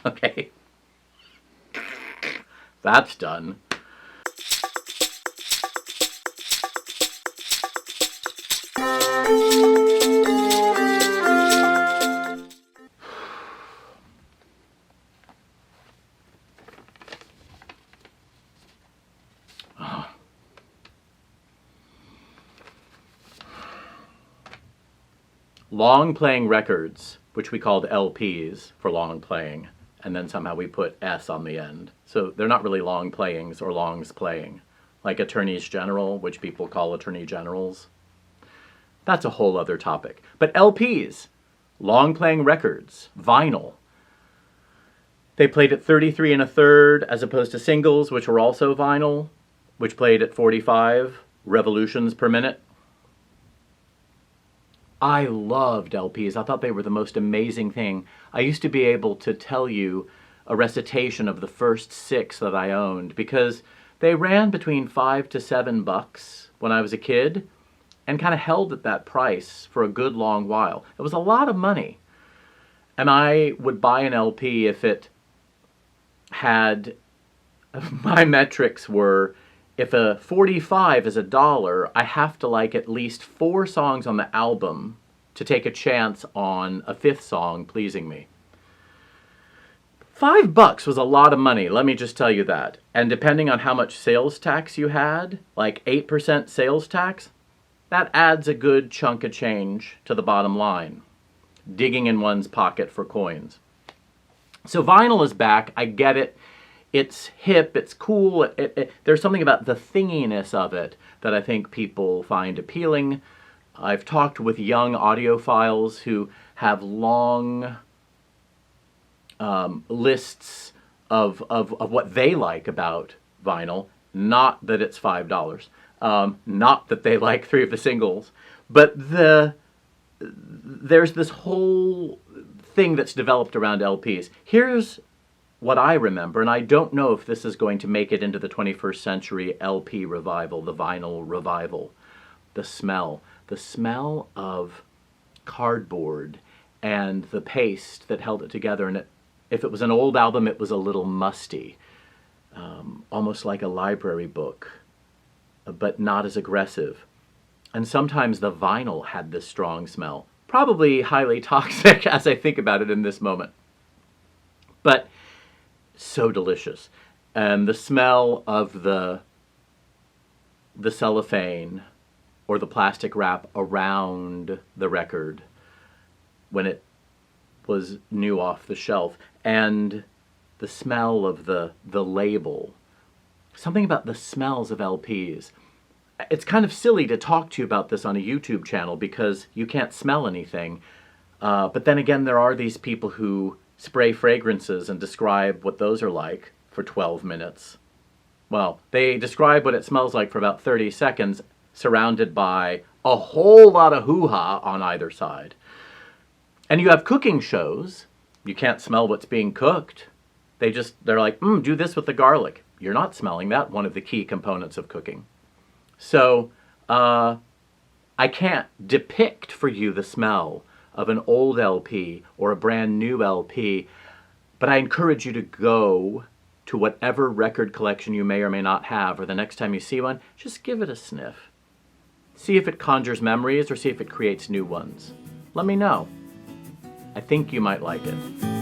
Okay. That's done. Long playing records, which we called LPs for long playing, and then somehow we put S on the end. So they're not really long playings or longs playing, like attorneys general, which people call attorney generals. That's a whole other topic. But LPs, long playing records, vinyl. They played at 33 1/3 as opposed to singles, which were also vinyl, which played at 45 revolutions per minute. I loved LPs. I thought they were the most amazing thing. I used to be able to tell you a recitation of the first 6 that I owned because they ran between $5 to $7 when I was a kid and kind of held at that price for a good long while. It was a lot of money. And I would buy an LP if it had, my metrics were, if a 45 is $1, I have to like at least 4 songs on the album to take a chance on a 5th song pleasing me. $5 was a lot of money, let me just tell you that. And depending on how much sales tax you had, like 8% sales tax, that adds a good chunk of change to the bottom line. Digging in one's pocket for coins. So vinyl is back, I get it. It's hip, it's cool, there's something about the thinginess of it that I think people find appealing. I've talked with young audiophiles who have long lists of what they like about vinyl. Not that it's $5, not that they like 3 of the singles, but there's this whole thing that's developed around LPs. Here's what I remember, and I don't know if this is going to make it into the 21st century LP revival, the vinyl revival. The smell of cardboard and the paste that held it together. And if it was an old album, it was a little musty, almost like a library book, but not as aggressive. And sometimes the vinyl had this strong smell, probably highly toxic as I think about it in this moment. But so delicious. And the smell of the cellophane or the plastic wrap around the record when it was new off the shelf, and the smell of the label. Something about the smells of LPs. It's kind of silly to talk to you about this on a YouTube channel because you can't smell anything. But then again, there are these people who spray fragrances and describe what those are like for 12 minutes. Well, they describe what it smells like for about 30 seconds, surrounded by a whole lot of hoo-ha on either side. And you have cooking shows. You can't smell what's being cooked. They're like, do this with the garlic. You're not smelling that, one of the key components of cooking. So, I can't depict for you the smell of an old LP or a brand new LP, but I encourage you to go to whatever record collection you may or may not have, or the next time you see one, just give it a sniff. See if it conjures memories or see if it creates new ones. Let me know. I think you might like it.